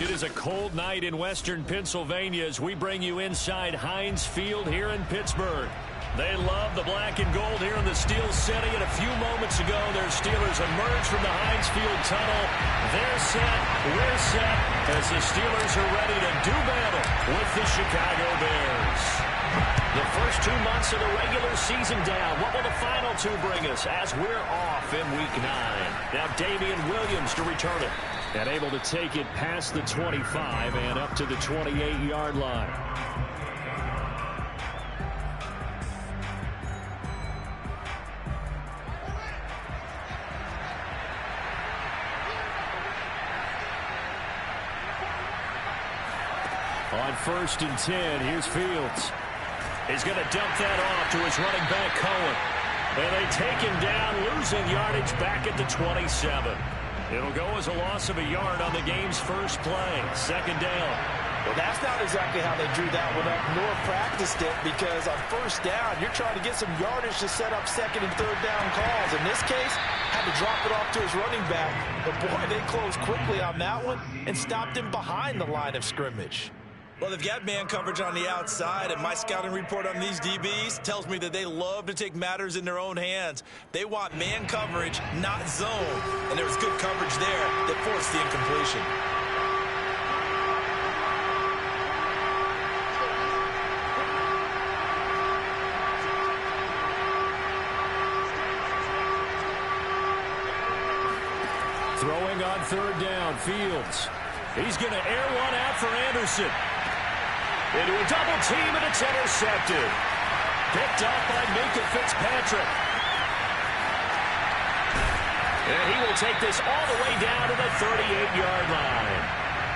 It is a cold night in western Pennsylvania as we bring you inside Heinz Field here in Pittsburgh. They love the black and gold here in the Steel City, and a few moments ago, their Steelers emerged from the Heinz Field tunnel. They're set, we're set, as the Steelers are ready to do battle with the Chicago Bears. The first 2 months of the regular season down. What will the final two bring us as we're off in Week 9? Now Damian Williams to return it. And able to take it past the 25 and up to the 28-yard line. On 1st and 10, here's Fields. He's going to dump that off to his running back, Cohen. And they take him down, losing yardage back at the 27. It'll go as a loss of a yard on the game's first play. 2nd down. Well, that's not exactly how they drew that one up, nor practiced it, because on 1st down, you're trying to get some yardage to set up 2nd and 3rd down calls. In this case, had to drop it off to his running back. But, boy, they closed quickly on that one and stopped him behind the line of scrimmage. Well, they've got man coverage on the outside, and my scouting report on these DBs tells me that they love to take matters in their own hands. They want man coverage, not zone, and there was good coverage there that forced the incompletion. Throwing on 3rd down, Fields. He's going to air one out for Anderson. Into a double team, and it's intercepted. Picked up by Minka Fitzpatrick. And he will take this all the way down to the 38-yard line.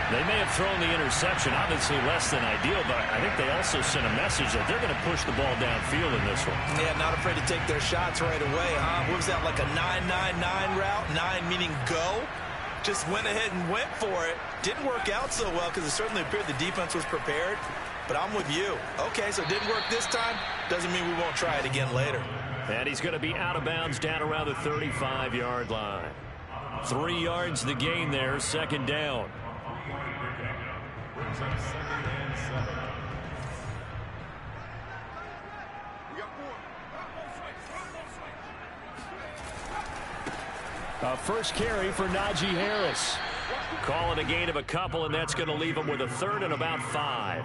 They may have thrown the interception, obviously less than ideal, but I think they also sent a message that they're going to push the ball downfield in this one. Yeah, not afraid to take their shots right away, huh? What was that, like a 9-9-9 route? 9 meaning go? Just went ahead and went for it. Didn't work out so well because it certainly appeared the defense was prepared. But I'm with you. Okay, so it didn't work this time. Doesn't mean we won't try it again later. And he's going to be out of bounds down around the 35-yard line. 3 yards the gain there, 2nd down. First carry for Najee Harris. Calling a gain of a couple, and that's going to leave him with a 3rd and about 5.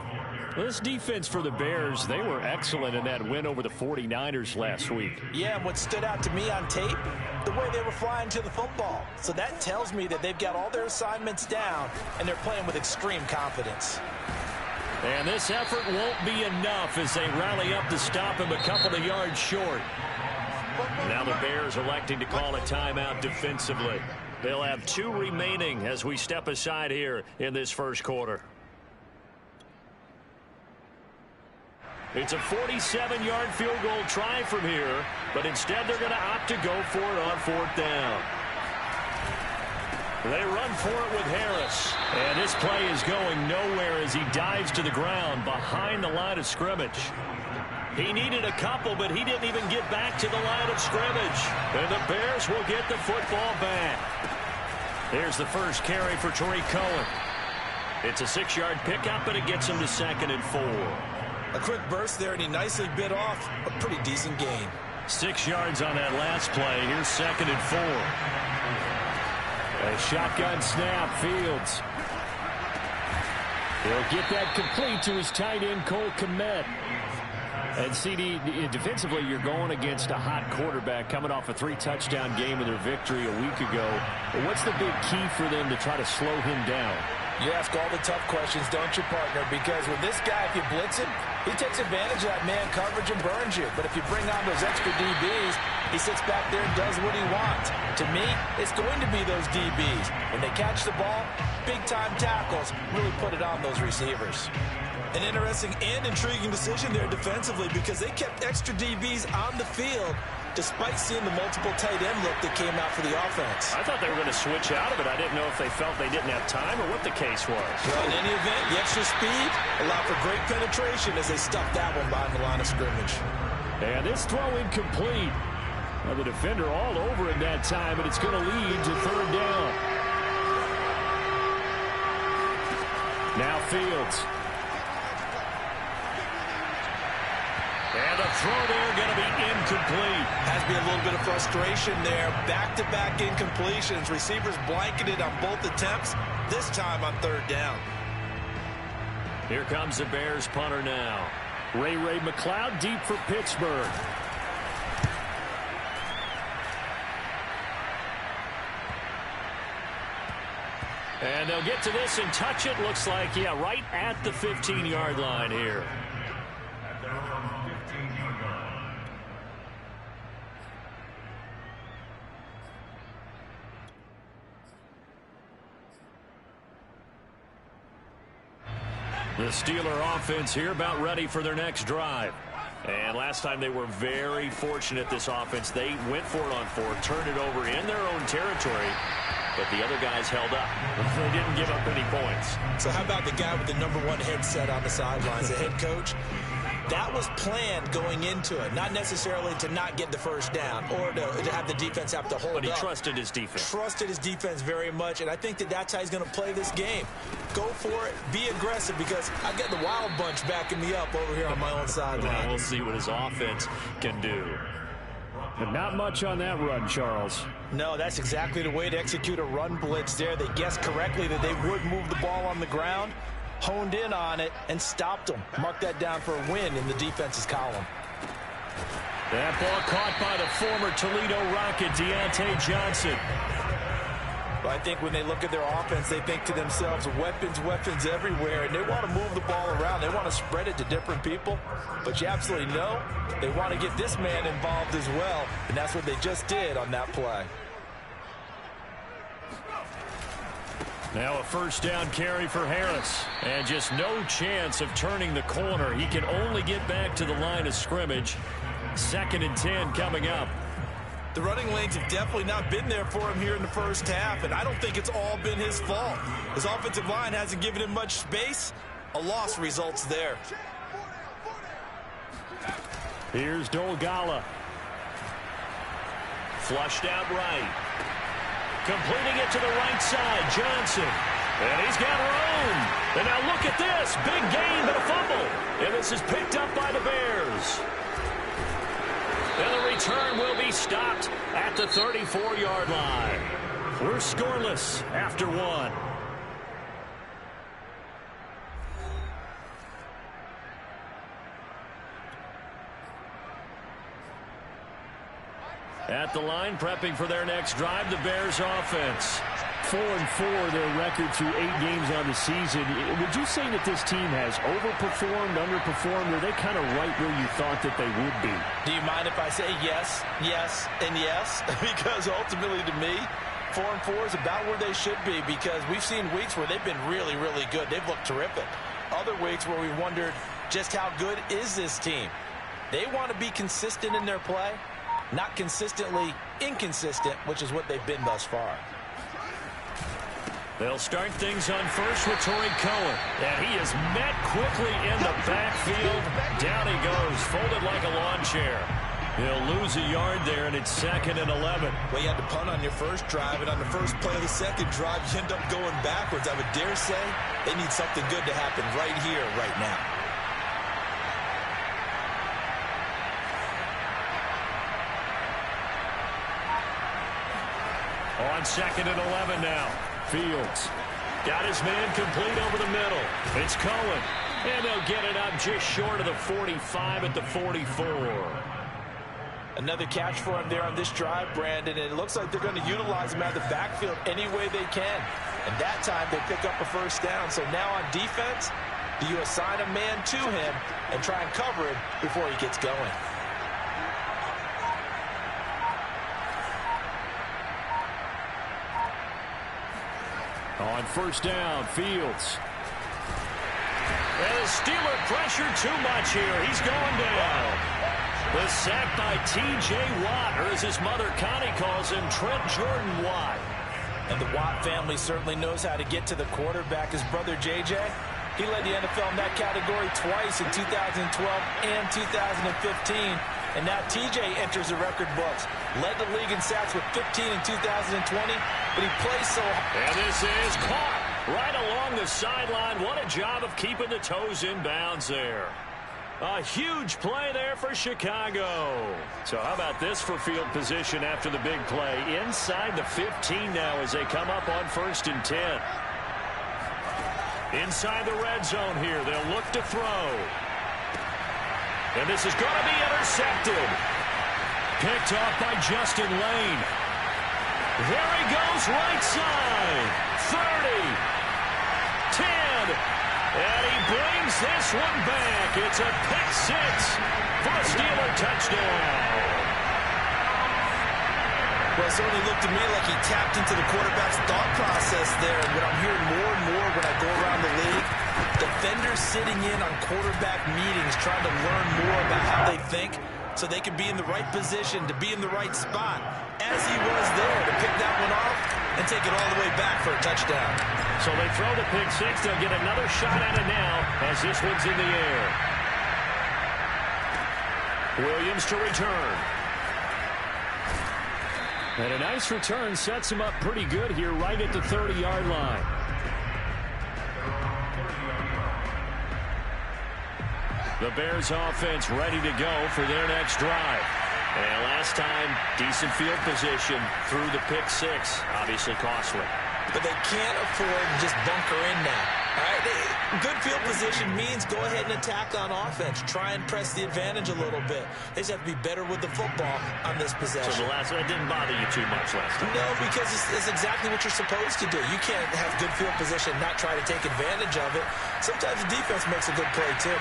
Well, this defense for the Bears, they were excellent in that win over the 49ers last week. Yeah, and what stood out to me on tape, the way they were flying to the football. So that tells me that they've got all their assignments down, and they're playing with extreme confidence. And this effort won't be enough as they rally up to stop him a couple of yards short. Now the Bears electing to call a timeout defensively. They'll have 2 remaining as we step aside here in this first quarter. It's a 47-yard field goal try from here, but instead they're going to opt to go for it on 4th down. They run for it with Harris. And this play is going nowhere as he dives to the ground behind the line of scrimmage. He needed a couple, but he didn't even get back to the line of scrimmage. And the Bears will get the football back. Here's the first carry for Tariq Cohen. It's a 6-yard pickup, but it gets him to 2nd and 4. A quick burst there, and he nicely bit off a pretty decent gain. 6 yards on that last play. Here's 2nd and 4. A shotgun snap, Fields. He'll get that complete to his tight end, Cole Kmet. And CD, defensively, you're going against a hot quarterback coming off a 3-touchdown game in their victory a week ago. What's the big key for them to try to slow him down? You ask all the tough questions, don't you, partner? Because with this guy, if you blitz him, he takes advantage of that man coverage and burns you. But if you bring on those extra DBs, he sits back there and does what he wants. To me, it's going to be those DBs. When they catch the ball, big-time tackles really put it on those receivers. An interesting and intriguing decision there defensively because they kept extra DBs on the field despite seeing the multiple tight end look that came out for the offense. I thought they were going to switch out of it. I didn't know if they felt they didn't have time or what the case was. Well, in any event, the extra speed allowed for great penetration as they stuffed that one behind the line of scrimmage. And this throw incomplete. Well, the defender all over him that time, and it's going to lead to 3rd down. Fields. And the throw there going to be incomplete. Has to be a little bit of frustration there. Back-to-back incompletions. Receivers blanketed on both attempts, this time on third down. Here comes the Bears punter now. Ray McLeod deep for Pittsburgh. And they'll get to this and touch it. Looks like, yeah, right at the 15-yard line here. The Steeler offense here about ready for their next drive. And last time they were very fortunate, this offense. They went for it on fourth, turned it over in their own territory, but the other guys held up. They didn't give up any points. So how about the guy with the #1 headset on the sidelines, the head coach? That was planned going into it, not necessarily to not get the first down or to have the defense have to hold up. But he trusted his defense. Trusted his defense very much, and I think that's how he's going to play this game. Go for it, be aggressive, because I've got the wild bunch backing me up over here on my own sideline. Well, we'll see what his offense can do. But not much on that run, Charles. No, that's exactly the way to execute a run blitz there. They guessed correctly that they would move the ball on the ground, honed in on it, and stopped them. Mark that down for a win in the defense's column. That ball caught by the former Toledo Rocket, Deontay Johnson. But I think when they look at their offense, they think to themselves, weapons everywhere, and they want to move the ball around. They want to spread it to different people. But you absolutely know they want to get this man involved as well, and that's what they just did on that play. Now a first down carry for Harris. And just no chance of turning the corner. He can only get back to the line of scrimmage. 2nd and 10 coming up. The running lanes have definitely not been there for him here in the first half, and I don't think it's all been his fault. His offensive line hasn't given him much space. A loss results there. Here's Dolgala. Flushed out right. Completing it to the right side, Johnson. And he's got room. And now look at this. Big gain, but a fumble. And this is picked up by the Bears. And the return will be stopped at the 34-yard line. We're scoreless after one. At the line, prepping for their next drive, the Bears offense. 4-4, their record through 8 games on the season. Would you say that this team has overperformed, underperformed, or are they kind of right where you thought that they would be? Do you mind if I say yes, yes, and yes? Because ultimately to me, 4-4 is about where they should be, because we've seen weeks where they've been really, really good. They've looked terrific. Other weeks where we wondered just how good is this team. They want to be consistent in their play, not consistently inconsistent, which is what they've been thus far. They'll start things on first with Torrey Cohen. And he is met quickly in the backfield. Down he goes, folded like a lawn chair. He'll lose a yard there, and it's 2nd and 11. Well, you had to punt on your first drive, and on the first play of the second drive, you end up going backwards. I would dare say they need something good to happen right here, right now. On 2nd and 11 now. Fields got his man complete over the middle. It's Cohen. And they'll get it up just short of the 45 at the 44. Another catch for him there on this drive, Brandon. And it looks like they're going to utilize him out of the backfield any way they can. And that time they pick up a first down. So now on defense, do you assign a man to him and try and cover him before he gets going? On first down, Fields. And the Steeler pressure too much here. He's going down. The sack by T.J. Watt, or as his mother Connie calls him, Trent Jordan Watt. And the Watt family certainly knows how to get to the quarterback. His brother J.J., he led the NFL in that category twice in 2012 and 2015. And now T.J. enters the record books. Led the league in sacks with 15 in 2020, but he plays so hard. And this is caught. right along the sideline. What a job of keeping the toes in bounds there. A huge play there for Chicago. So how about this for field position after the big play? Inside the 15 now as they come up on 1st and 10. Inside the red zone here. They'll look to throw. And this is going to be intercepted. Picked off by Justin Lane. There he goes, right side. 30. 10. And he brings this one back. It's a pick six for a Steeler touchdown. Well, it certainly looked to me like he tapped into the quarterback's thought process there. And what I'm hearing more and more when I go around the league, defenders sitting in on quarterback meetings trying to learn more about how they think so they can be in the right position to be in the right spot, as he was there to pick that one off and take it all the way back for a touchdown. So they throw the pick six. They'll get another shot at it now as this one's in the air. Williams to return. And a nice return sets him up pretty good here right at the 30-yard line. The Bears offense ready to go for their next drive. And last time, decent field position through the pick six. Obviously costly. But they can't afford to just bunker in now. All right? Good field position means go ahead and attack on offense. Try and press the advantage a little bit. They just have to be better with the football on this possession. So that didn't bother you too much last time? No, because it's exactly what you're supposed to do. You can't have good field position and not try to take advantage of it. Sometimes the defense makes a good play, too.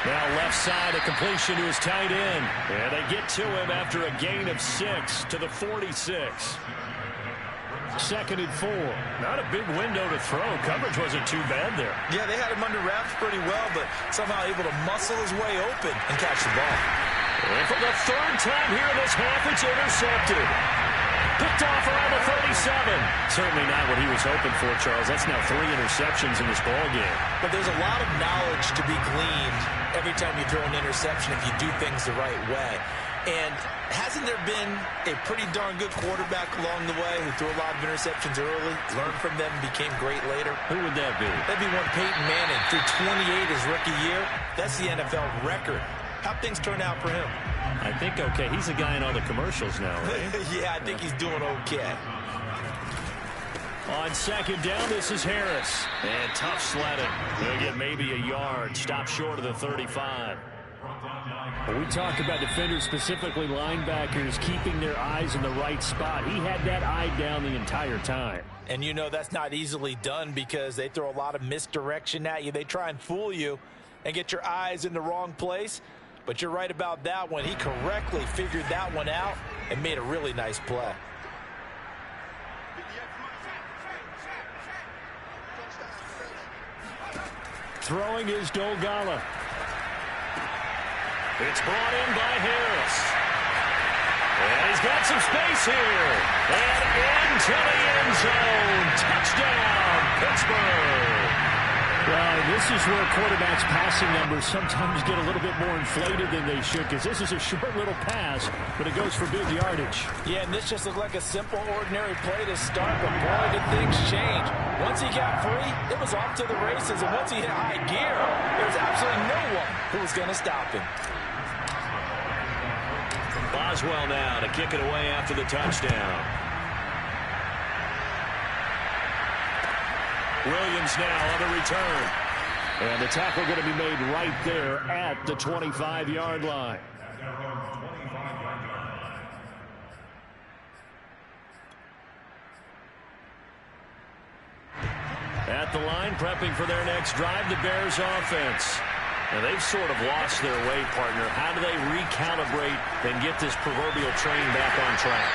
Now left side, a completion to his tight end. And they get to him after a gain of 6 to the 46. 2nd and 4. Not a big window to throw. Coverage wasn't too bad there. Yeah, they had him under wraps pretty well, but somehow able to muscle his way open and catch the ball. And for the 3rd time here in this half, it's intercepted. Picked off around the 37. Certainly not what he was hoping for, Charles. That's now 3 interceptions in this ballgame. But there's a lot of knowledge to be gleaned every time you throw an interception if you do things the right way. And hasn't there been a pretty darn good quarterback along the way who threw a lot of interceptions early, learned from them, became great later? Who would that be? That'd be one Peyton Manning. Threw 28 his rookie year. That's the NFL record. How'd things turn out for him? I think okay. He's a guy in all the commercials now, right? Yeah, I think he's doing okay. On 2nd down, this is Harris. And tough sledding. He'll get maybe a yard. Stop short of the 35. We talk about defenders, specifically linebackers, keeping their eyes in the right spot. He had that eye down the entire time. And you know that's not easily done because they throw a lot of misdirection at you. They try and fool you and get your eyes in the wrong place. But you're right about that one. He correctly figured that one out and made a really nice play. Throwing is Dolgala. It's brought in by Harris. And he's got some space here. And into the end zone. Touchdown, Pittsburgh. Well, this is where quarterbacks' passing numbers sometimes get a little bit more inflated than they should, because this is a short little pass, but it goes for big yardage. Yeah, and this just looked like a simple, ordinary play to start, but boy, did things change. Once he got free, it was off to the races, and once he hit high gear, there was absolutely no one who was going to stop him. Boswell now to kick it away after the touchdown. Williams now on the return. And the tackle going to be made right there at the 25-yard line. At the line, prepping for their next drive, the Bears offense. And they've sort of lost their way, partner. How do they recalibrate and get this proverbial train back on track?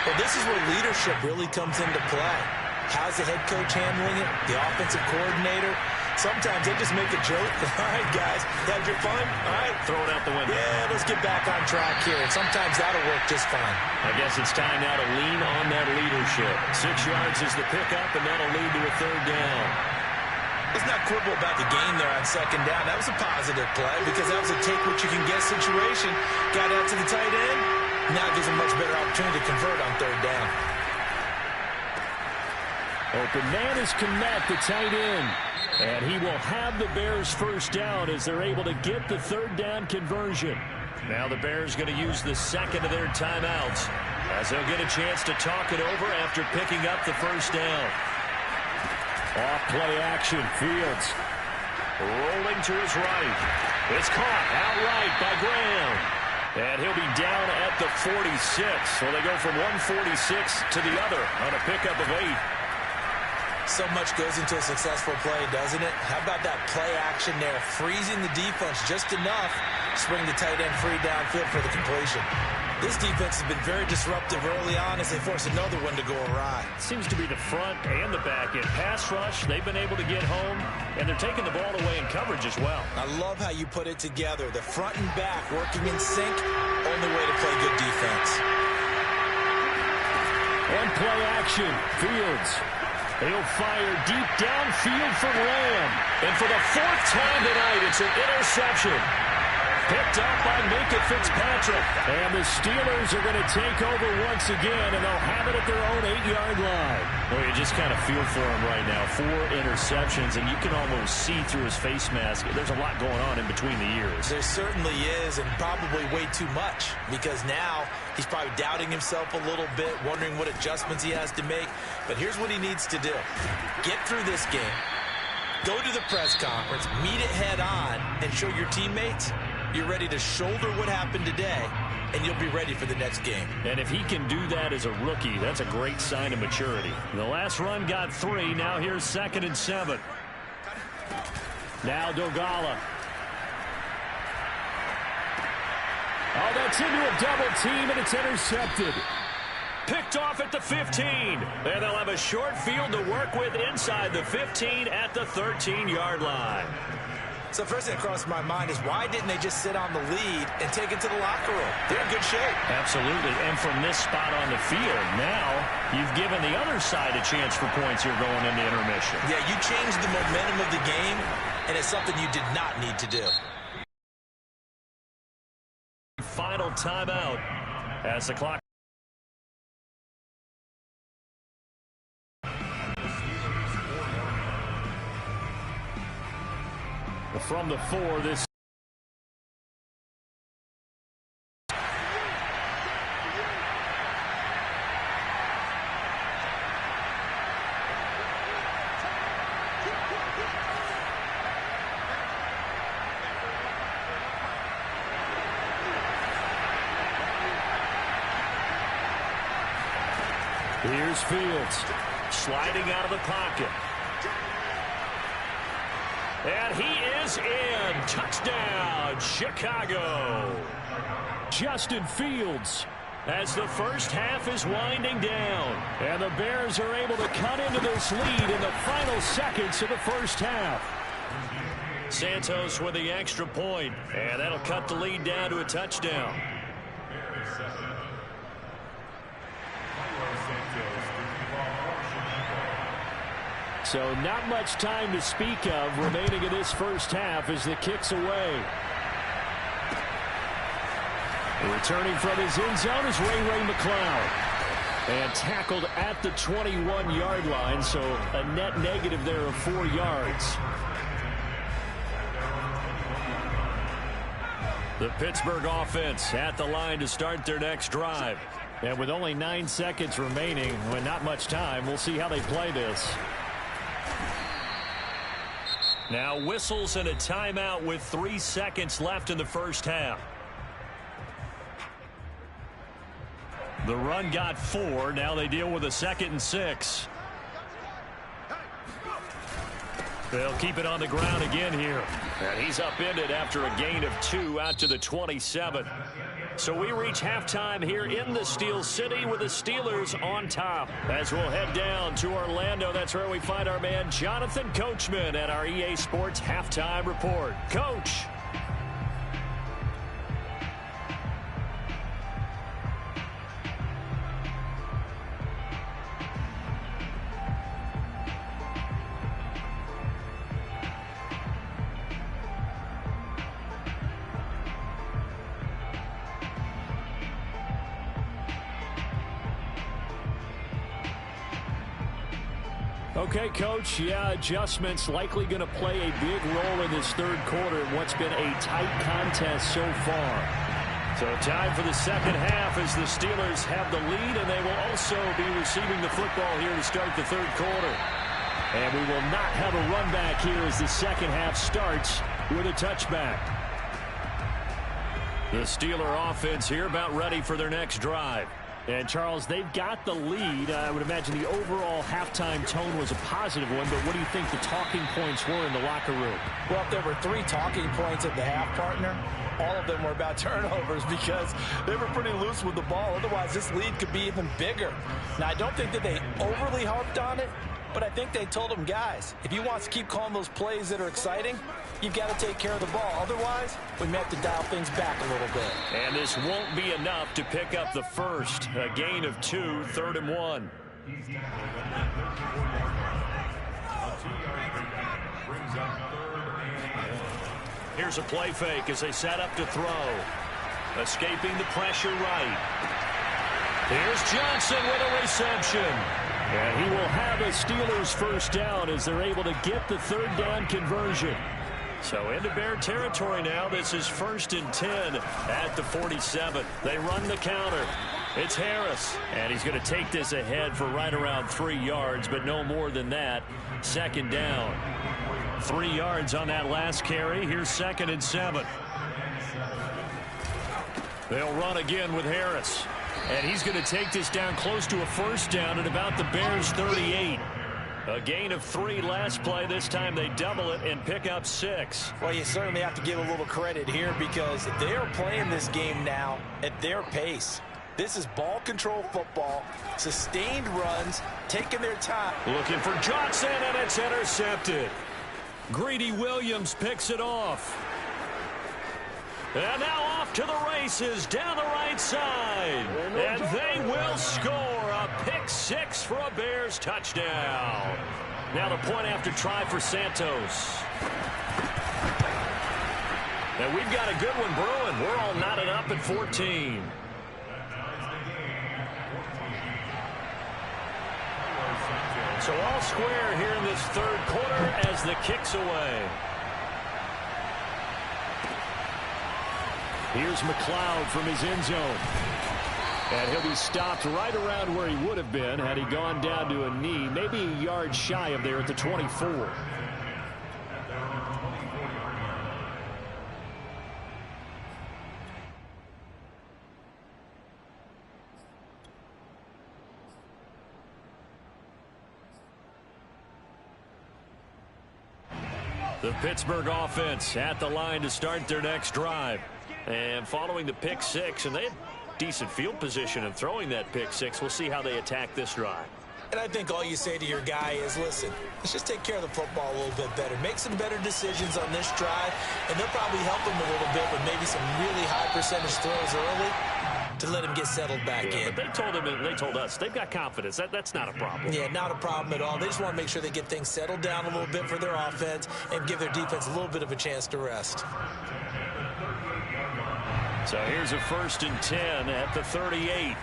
Well, this is where leadership really comes into play. How's the head coach handling it? The offensive coordinator? Sometimes they just make a joke. All right, guys, had your fun? All right. Throw it out the window. Yeah, let's get back on track here. And sometimes that'll work just fine. I guess it's time now to lean on that leadership. 6 yards is the pickup, and that'll lead to a 3rd down. Let's not quibble about the gain there on 2nd down. That was a positive play because that was a take-what-you-can-get situation. Got out to the tight end. Now gives a much better opportunity to convert on 3rd down. Open man is Kmet, the tight end. And he will have the Bears first down as they're able to get the third down conversion. Now the Bears going to use the second of their timeouts as they'll get a chance to talk it over after picking up the first down. Off play action, Fields. Rolling to his right. It's caught outright by Graham. And he'll be down at the 46. So they go from 146 to the other on a pickup of 8. So much goes into a successful play, doesn't it? How about that play action there? Freezing the defense just enough to bring the tight end free downfield for the completion. This defense has been very disruptive early on as they force another one to go awry. Seems to be the front and the back end. Pass rush, they've been able to get home, and they're taking the ball away in coverage as well. I love how you put it together. The front and back working in sync, only way to play good defense. And play action, Fields. He'll fire deep downfield for Lamb. And for the fourth time tonight, it's an interception. Picked up by Minka Fitzpatrick. And the Steelers are going to take over once again, and they'll have it at their own 8-yard line. Well, you just kind of feel for him right now. 4 interceptions, and you can almost see through his face mask. There's a lot going on in between the ears. There certainly is, and probably way too much, because now he's probably doubting himself a little bit, wondering what adjustments he has to make. But here's what he needs to do. Get through this game, go to the press conference, meet it head on, and show your teammates you're ready to shoulder what happened today, and you'll be ready for the next game. And if he can do that as a rookie, that's a great sign of maturity. The last run got 3. Now here's 2nd and 7. Now Dogala. Oh, that's into a double team, and it's intercepted. Picked off at the 15. And they'll have a short field to work with inside the 15 at the 13-yard line. So first thing that crossed my mind is why didn't they just sit on the lead and take it to the locker room? They're in good shape. Absolutely. And from this spot on the field, now you've given the other side a chance for points here going into intermission. Yeah, you changed the momentum of the game, and it's something you did not need to do. Final timeout as the clock. From the 4, this. Here's Fields. Sliding out of the pocket. And he is in. Touchdown, Chicago. Justin Fields. As the first half is winding down. And the Bears are able to cut into this lead in the final seconds of the first half. Santos with the extra point. And that'll cut the lead down to a touchdown. So not much time to speak of remaining in this first half as the kick's away. Returning from his end zone is Ray McCloud. And tackled at the 21-yard line, so a net negative there of 4 yards. The Pittsburgh offense at the line to start their next drive. And with only 9 seconds remaining, with not much time, we'll see how they play this. Now whistles and a timeout with 3 seconds left in the first half. The run got 4. Now they deal with a 2nd and 6. They'll keep it on the ground again here. And he's upended after a gain of 2 out to the 27. So we reach halftime here in the Steel City with the Steelers on top. As we'll head down to Orlando, that's where we find our man Jonathan Coachman at our EA Sports Halftime Report. Coach. Okay, Coach, yeah, adjustments likely going to play a big role in this third quarter in what's been a tight contest so far. So time for the second half as the Steelers have the lead, and they will also be receiving the football here to start the third quarter. And we will not have a run back here as the second half starts with a touchback. The Steeler offense here about ready for their next drive. And, Charles, they've got the lead. I would imagine the overall halftime tone was a positive one, but what do you think the talking points were in the locker room? Well, if there were 3 talking points at the half, partner, all of them were about turnovers because they were pretty loose with the ball. Otherwise, this lead could be even bigger. Now, I don't think that they overly harped on it, but I think they told them, guys, if you want to keep calling those plays that are exciting, you've got to take care of the ball. Otherwise, we may have to dial things back a little bit. And this won't be enough to pick up the first. A gain of 2, 3rd and 1. Here's a play fake as they set up to throw. Escaping the pressure right. Here's Johnson with a reception. And he will have a Steelers first down as they're able to get the 3rd down conversion. So into Bear territory now. This is 1st and 10 at the 47. They run the counter. It's Harris. And he's going to take this ahead for right around 3 yards, but no more than that. 2nd down. 3 yards on that last carry. Here's 2nd and 7. They'll run again with Harris. And he's going to take this down close to a 1st down at about the Bears' 38. A gain of 3 last play. This time they double it and pick up 6. Well, you certainly have to give a little credit here because they are playing this game now at their pace. This is ball control football, sustained runs, taking their time. Looking for Johnson, and it's intercepted. Greedy Williams picks it off. And now off to the races down the right side. And they will score a pick 6 for a Bears touchdown. Now the point after try for Santos. And we've got a good one brewing. We're all knotted up at 14. So all square here in this third quarter as the kick's away. Here's McLeod from his end zone. And he'll be stopped right around where he would have been had he gone down to a knee, maybe a yard shy of there at the 24. The Pittsburgh offense at the line to start their next drive. And following the pick 6, and they had decent field position in throwing that pick 6. We'll see how they attack this drive. And I think all you say to your guy is, listen, let's just take care of the football a little bit better. Make some better decisions on this drive, and they'll probably help him a little bit with maybe some really high percentage throws early to let him get settled back in. But they told him, and they told us, they've got confidence. That's not a problem. Yeah, not a problem at all. They just want to make sure they get things settled down a little bit for their offense and give their defense a little bit of a chance to rest. So here's a 1st and 10 at the 38.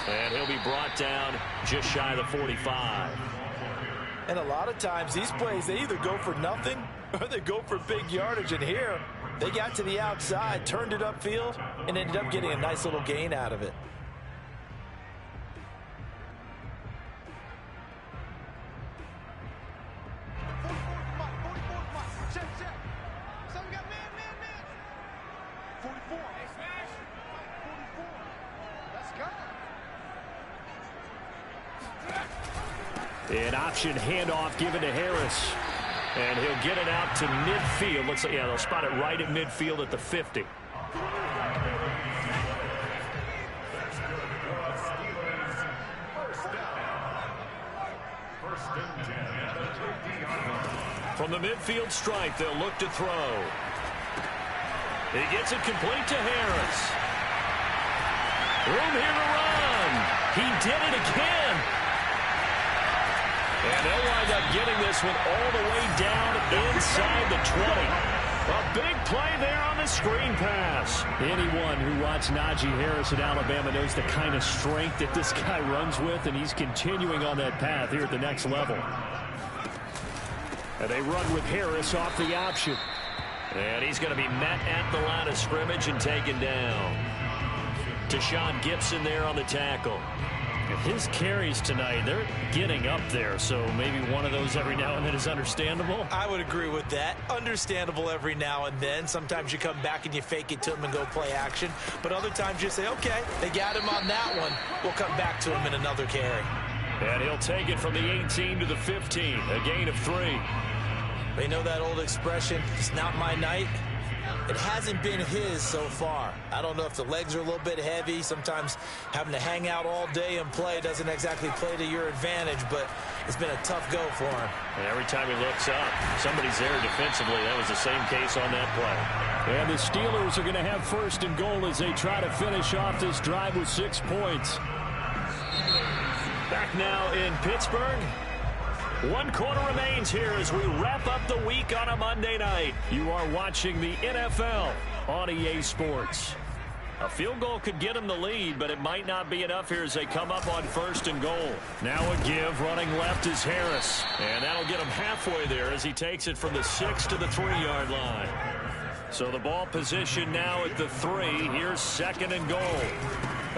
And he'll be brought down just shy of the 45. And a lot of times these plays, they either go for nothing or they go for big yardage. And here, they got to the outside, turned it upfield, and ended up getting a nice little gain out of it. An option handoff given to Harris. And he'll get it out to midfield. Looks like, yeah, they'll spot it right at midfield at the 50. From the midfield stripe, they'll look to throw. He gets it complete to Harris. Room here to run. He did it again. And they'll wind up getting this one all the way down inside the 20. A big play there on the screen pass. Anyone who watched Najee Harris at Alabama knows the kind of strength that this guy runs with, and he's continuing on that path here at the next level. And they run with Harris off the option. And he's going to be met at the line of scrimmage and taken down. Tashawn Gibson there on the tackle. His carries tonight, they're getting up there, so maybe one of those every now and then is understandable. I would agree with that. Understandable every now and then. Sometimes you come back and you fake it to him and go play action. But other times you say, okay, they got him on that one. We'll come back to him in another carry. And he'll take it from the 18 to the 15, a gain of 3. They know that old expression, it's not my night. It hasn't been his so far. I don't know if the legs are a little bit heavy. Sometimes having to hang out all day and play doesn't exactly play to your advantage, but it's been a tough go for him. And every time he looks up, somebody's there defensively. That was the same case on that play. And the Steelers are going to have first and goal as they try to finish off this drive with 6 points. Back now in Pittsburgh. 1 quarter remains here as we wrap up the week on a Monday night. You are watching the NFL on EA Sports. A field goal could get him the lead, but it might not be enough here as they come up on first and goal. Now a give, running left is Harris. And that'll get him halfway there as he takes it from the 6 to the 3-yard line. So the ball position now at the 3. Here's second and goal.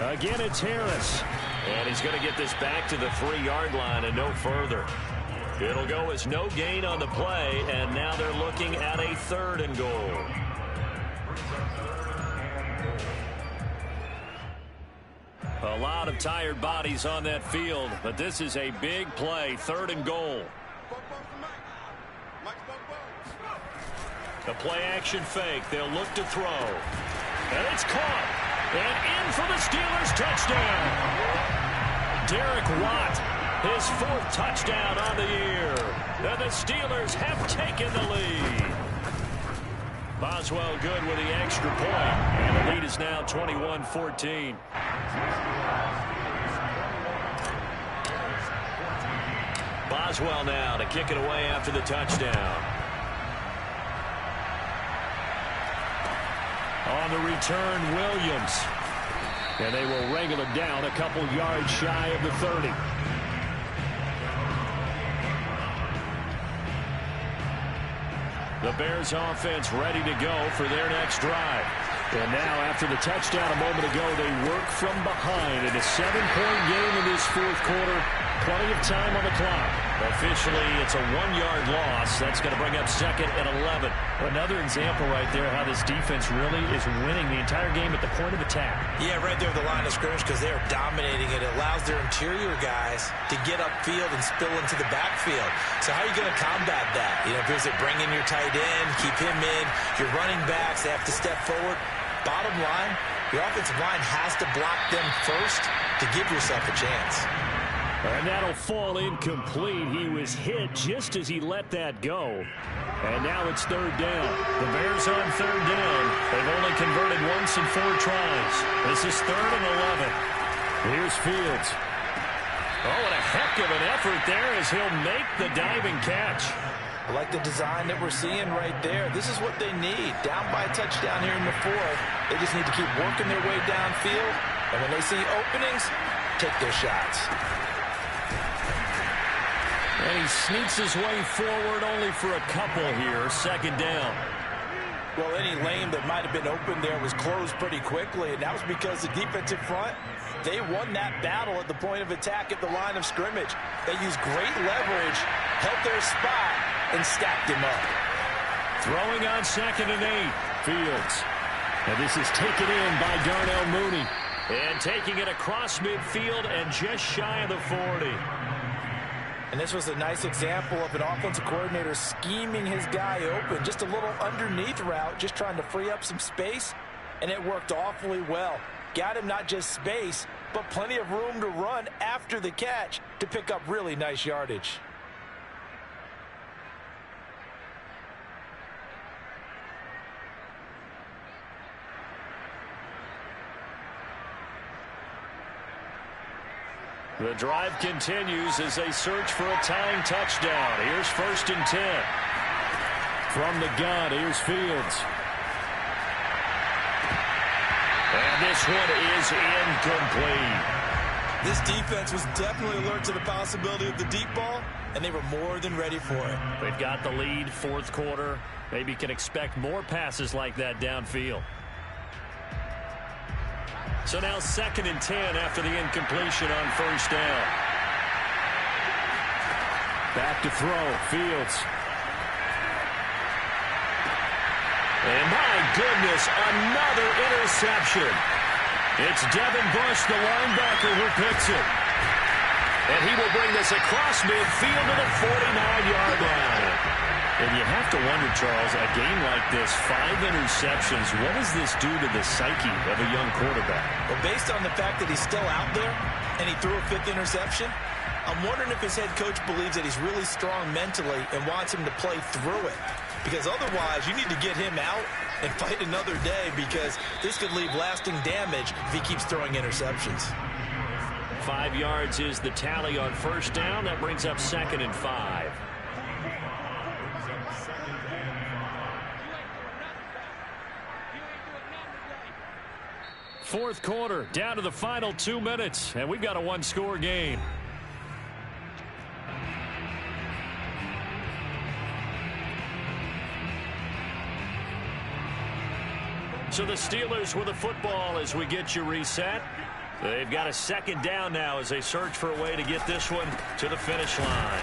Again, it's Harris. And he's going to get this back to the 3-yard line and no further. It'll go as no gain on the play, and now they're looking at a 3rd and goal. A lot of tired bodies on that field, but this is a big play, 3rd and goal. The play action fake, they'll look to throw. And it's caught, and in for the Steelers touchdown. Derek Watt. His 4th touchdown on the year. And the Steelers have taken the lead. Boswell good with the extra point. And the lead is now 21-14. Boswell now to kick it away after the touchdown. On the return, Williams. And they will wrangle it down a couple yards shy of the 30. The Bears offense ready to go for their next drive. And now after the touchdown a moment ago, they work from behind in a 7-point game in this 4th quarter. Plenty of time on the clock. Officially, it's a 1-yard loss. That's going to bring up 2nd and 11. Another example right there how this defense really is winning the entire game at the point of attack. Yeah, right there at the line of scrimmage because they are dominating it. It allows their interior guys to get upfield and spill into the backfield. So how are you going to combat that? You know, because they bring in your tight end, keep him in. Your running backs, they have to step forward. Bottom line, your offensive line has to block them first to give yourself a chance. And that'll fall incomplete. He was hit just as he let that go. And now it's 3rd down. The Bears on 3rd down. They've only converted once in 4 tries. This is 3rd and 11. Here's Fields. Oh, and a heck of an effort there as he'll make the diving catch. I like the design that we're seeing right there. This is what they need. Down by a touchdown here in the 4th. They just need to keep working their way downfield. And when they see openings, take their shots. And he sneaks his way forward only for a couple here. 2nd down. Well, any lane that might have been open there was closed pretty quickly, and that was because the defensive front, they won that battle at the point of attack at the line of scrimmage. They used great leverage, held their spot, and stacked him up. Throwing on 2nd and 8. Fields. And this is taken in by Darnell Mooney. And taking it across midfield and just shy of the 40. And this was a nice example of an offensive coordinator scheming his guy open. Just a little underneath route, just trying to free up some space. And it worked awfully well. Got him not just space, but plenty of room to run after the catch to pick up really nice yardage. The drive continues as they search for a tying touchdown. Here's 1st and 10. From the gun, here's Fields. And this one is incomplete. This defense was definitely alert to the possibility of the deep ball, and they were more than ready for it. They've got the lead, fourth quarter. Maybe can expect more passes like that downfield. So now 2nd and 10 after the incompletion on first down. Back to throw, Fields. And my goodness, another interception. It's Devin Bush, the linebacker, who picks it. And he will bring this across midfield to the 49-yard line. And you have to wonder, Charles, a game like this, 5 interceptions, what does this do to the psyche of a young quarterback? Well, based on the fact that he's still out there and he threw a 5th interception, I'm wondering if his head coach believes that he's really strong mentally and wants him to play through it. Because otherwise, you need to get him out and fight another day, because this could leave lasting damage if he keeps throwing interceptions. 5 yards is the tally on first down. That brings up 2nd and 5. Fourth quarter, down to the final 2 minutes, and we've got a one-score game. So the Steelers with the football as we get you reset. They've got a 2nd down now as they search for a way to get this one to the finish line.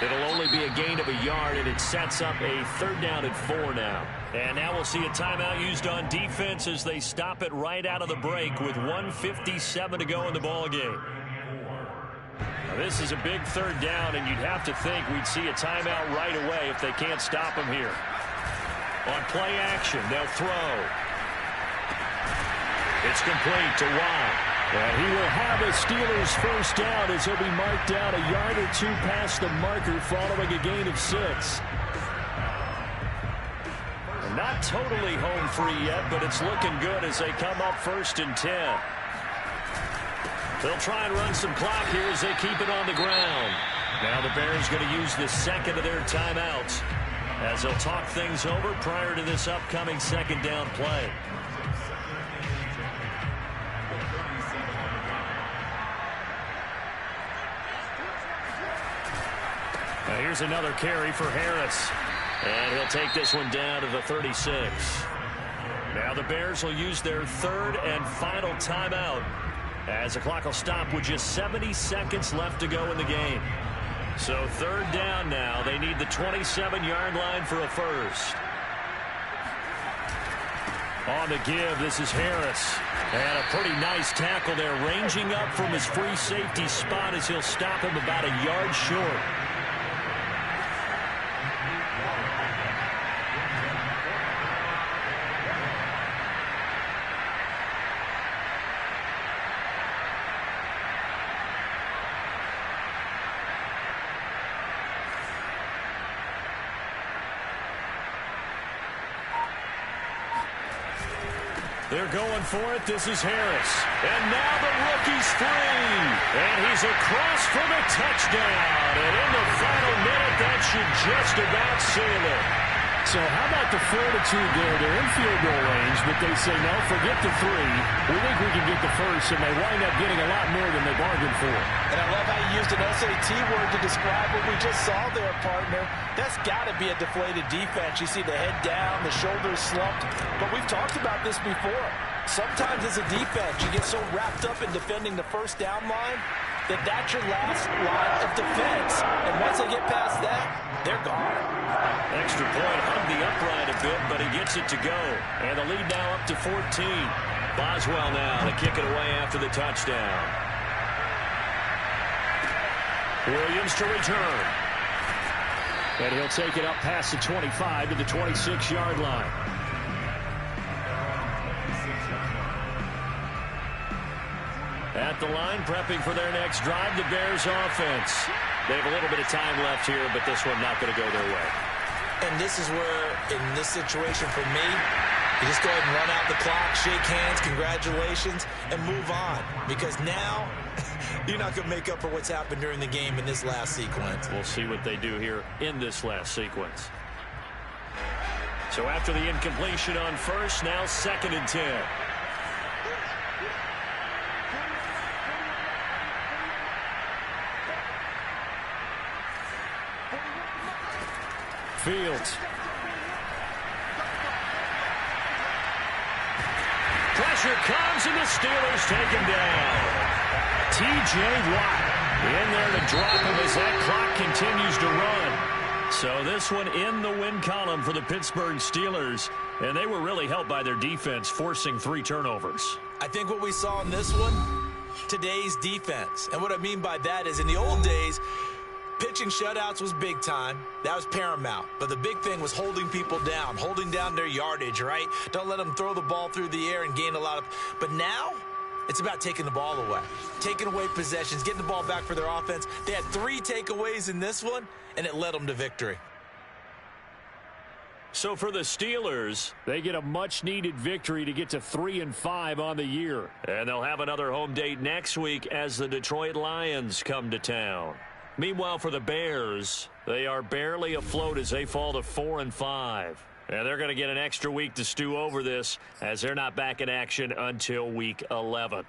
It'll only be a gain of a yard, and it sets up a 3rd down and 4 now. And now we'll see a timeout used on defense as they stop it right out of the break with 1:57 to go in the ballgame. Now this is a big 3rd down, and you'd have to think we'd see a timeout right away if they can't stop them here. On play action, they'll throw. It's complete to Watt. And he will have a Steelers first down as he'll be marked down a yard or 2 past the marker following a gain of 6. And not totally home free yet, but it's looking good as they come up 1st and 10. They'll try and run some clock here as they keep it on the ground. Now the Bears going to use the 2nd of their timeouts as they'll talk things over prior to this upcoming 2nd down play. Now here's another carry for Harris. And he'll take this one down to the 36. Now the Bears will use their 3rd and final timeout as the clock will stop with just 70 seconds left to go in the game. So 3rd down now. They need the 27-yard line for a first. On the give, this is Harris. And a pretty nice tackle there, ranging up from his free safety spot as he'll stop him about a yard short. They're going for it. This is Harris. And now the rookie's free. And he's across for the touchdown. And in the final minute, that should just about seal it. So how about the fortitude there? They're in field goal range, but they say, no, forget the 3. We think we can get the first, and they wind up getting a lot more than they bargained for. And I love how you used an SAT word to describe what we just saw there, partner. That's got to be a deflated defense. You see the head down, the shoulders slumped. But we've talked about this before. Sometimes as a defense, you get so wrapped up in defending the first down line that that's your last line of defense. And once they get past that, they're gone. Extra point hung the upright a bit, but he gets it to go. And the lead now up to 14. Boswell now to kick it away after the touchdown. Williams to return. And he'll take it up past the 25 to the 26-yard line. At the line, prepping for their next drive, the Bears offense. They have a little bit of time left here, but this one not going to go their way. And this is where, in this situation for me, you just go ahead and run out the clock, shake hands, congratulations, and move on. Because now, you're not going to make up for what's happened during the game in this last sequence. We'll see what they do here in this last sequence. So after the incompletion on first, now 2nd and 10. Fields. Pressure comes, and the Steelers take him down. T.J. Watt in there to drop him as that clock continues to run. So this one in the win column for the Pittsburgh Steelers, and they were really helped by their defense, forcing 3 turnovers. I think what we saw in this one, today's defense. And what I mean by that is in the old days, pitching shutouts was big time. That was paramount. But the big thing was holding people down, holding down their yardage, right? Don't let them throw the ball through the air and gain a lot of... But now, it's about taking the ball away, taking away possessions, getting the ball back for their offense. They had 3 takeaways in this one, and it led them to victory. So for the Steelers, they get a much-needed victory to get to 3-5 on the year. And they'll have another home date next week as the Detroit Lions come to town. Meanwhile, for the Bears, they are barely afloat as they fall to 4-5. And they're going to get an extra week to stew over this as they're not back in action until week 11.